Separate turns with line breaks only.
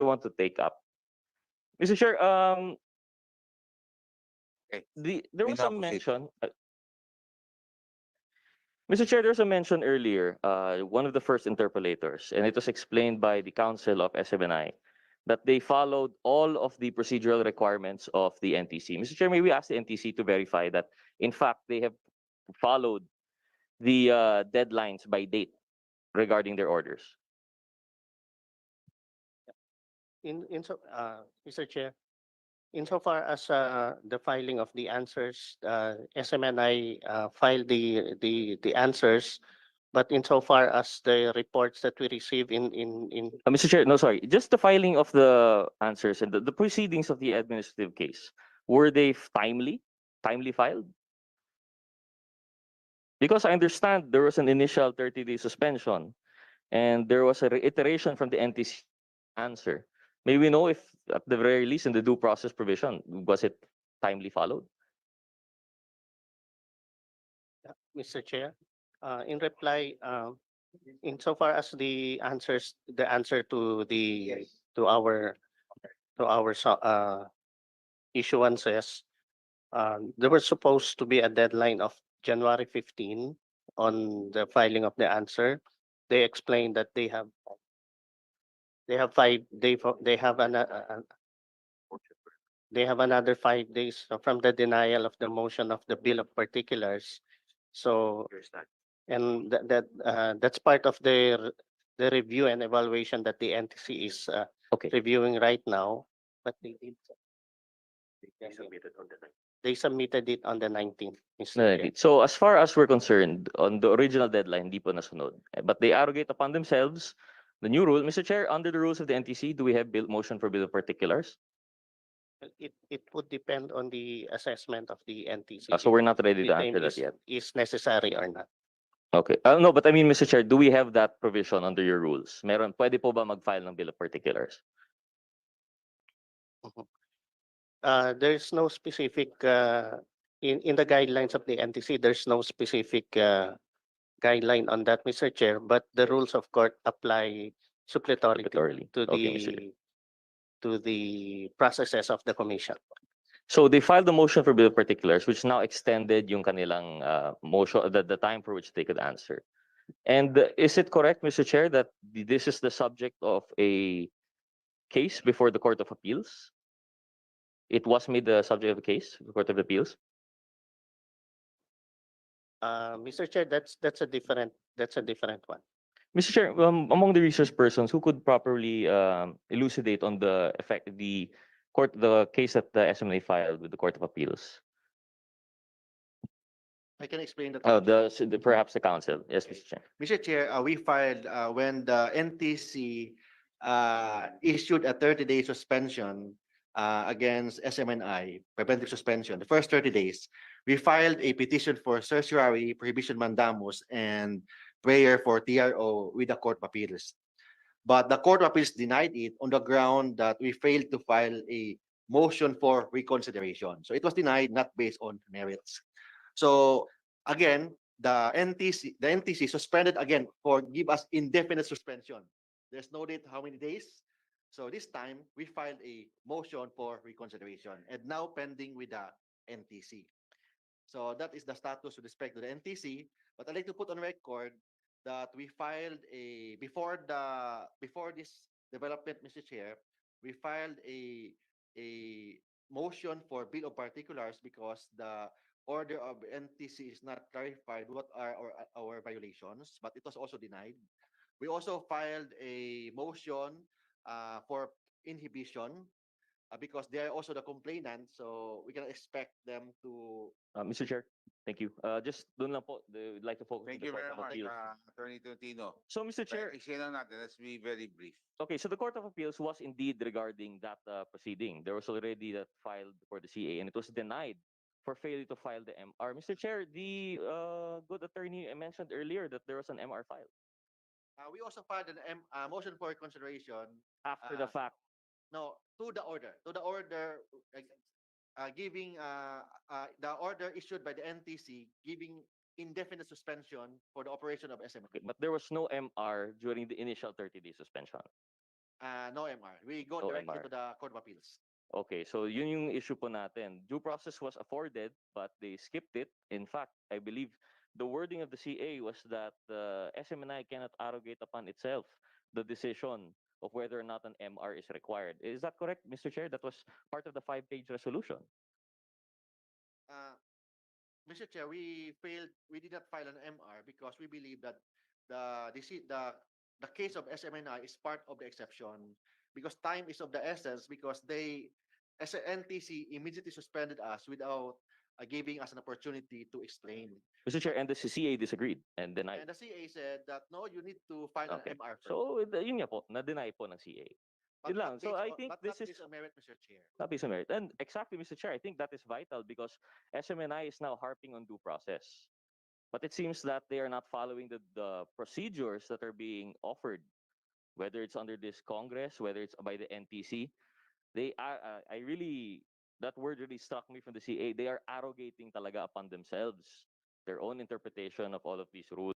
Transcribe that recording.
want to take up. Mr. Chair,
Okay.
there
You
was
now
a
proceed.
mention. Mr. Chair, there was a mention earlier, one of the first interpolators, and it was explained by the Council of SMNI that they followed all of the procedural requirements of the NTC. Mr. Chair, may we ask the NTC to verify that, in fact, they have followed the deadlines by date regarding their orders?
Mr. Chair, insofar as the filing of the answers, SMNI filed the answers, but insofar as the reports that we receive in
Mr. Chair, no, sorry, just the filing of the answers and the proceedings of the administrative case, were they timely filed? Because I understand there was an initial 30-day suspension and there was a reiteration from the NTC answer. May we know if, at the very least, in the due process provision, was it timely followed?
Mr. Chair, in reply, insofar as the answer to our issuances, there was supposed to be a deadline of January 15 on the filing of the answer. They explained that they have they have another 5 days from the denial of the motion of the bill of particulars. So, and that's part of the review and evaluation that the NTC is
Okay.
reviewing right now. But they submitted it on the 19th. Mr.
No,
Chair.
so as far as we're concerned, on the original deadline, hindi po nasunod. But they arrogate upon themselves the new rule. Mr. Chair, under the rules of the NTC, do we have motion for bill of particulars?
It would depend on the assessment of the NTC.
So we're not ready
The
to
time
answer that yet.
is necessary or not.
Okay. No, but I mean, Mr. Chair, do we have that provision under your rules? Meron, pwede po ba mag-file ng bill of particulars?
There's no specific in the guidelines of the NTC. There's no specific guideline on that, Mr. Chair. But the rules of court apply suppletorily to
Okay, Mr. Chair.
the processes of the commission.
So they filed the motion for bill of particulars, which now extended yung kanilang motion, the time for which they could answer. And is it correct, Mr. Chair, that this is the subject of a case before the Court of Appeals? It was made the subject of the case, the Court of Appeals?
Mr. Chair, that's a different one.
Mr. Chair, among the research persons who could properly elucidate on the effect, the case that the SMNA filed with the Court of Appeals?
I can explain that.
Perhaps the council. Yes, Mr. Chair.
Mr. Chair, we filed when the NTC issued a 30-day suspension against SMNI, preventive suspension, the first 30 days, we filed a petition for certiorari, prohibition mandamus, and prayer for TRO with the Court of Appeals. But the Court of Appeals denied it on the ground that we failed to file a motion for reconsideration. So it was denied not based on merits. So again, the NTC suspended again for give us indefinite suspension. There's no date how many days. So this time we filed a motion for reconsideration and now pending with the NTC. So that is the status with respect to the NTC. But I'd like to put on record that we filed before this development, Mr. Chair, we filed a motion for bill of particulars because the order of NTC is not clarified what are our violations, but it was also denied. We also filed a motion for inhibition because they are also the complainant, so we can expect them to.
Mr. Chair, thank you. Just doon lang po, we'd like to focus.
Thank
on the
you
Court
very
of
much,
Appeals.
Attorney Totino.
So, Mr. Chair,
Explain natin. Let's be very brief.
okay, so the Court of Appeals was indeed regarding that proceeding. There was already that filed for the CA and it was denied for failure to file the MR. Mr. Chair, the good attorney mentioned earlier that there was an MR file.
We also filed a motion for consideration
After the fact.
No, to the order, giving the order issued by the NTC giving indefinite suspension for the operation of SM.
Okay, but there was no MR during the initial 30-day suspension.
No MR. We go
No
directly
MR.
to the Court of Appeals.
Okay, so yun yung issue po natin. Due process was afforded, but they skipped it. In fact, I believe the wording of the CA was that SMNI cannot arrogate upon itself the decision of whether or not an MR is required. Is that correct, Mr. Chair? That was part of the 5-page resolution.
Uh, Mr. Chair, we did not file an MR because we believe that the case of SMNI is part of the exception because time is of the essence because as a NTC immediately suspended us without giving us an opportunity to explain.
Mr. Chair, and the CA disagreed and denied.
And the CA said that no, you need to file
Okay.
an MR first.
So, yun nga po, na-deny po ng CA.
But
yun lang.
not
So,
based
I
on-
think
but
this
not
is
based on merit, Mr. Chair.
not based on merit. And exactly, Mr. Chair, I think that is vital because SMNI is now harping on due process. But it seems that they are not following the procedures that are being offered, whether it's under this Congress, whether it's by the NTC. They are, that word really struck me from the CA. They are arrogating talaga upon themselves their own interpretation of all of these rules.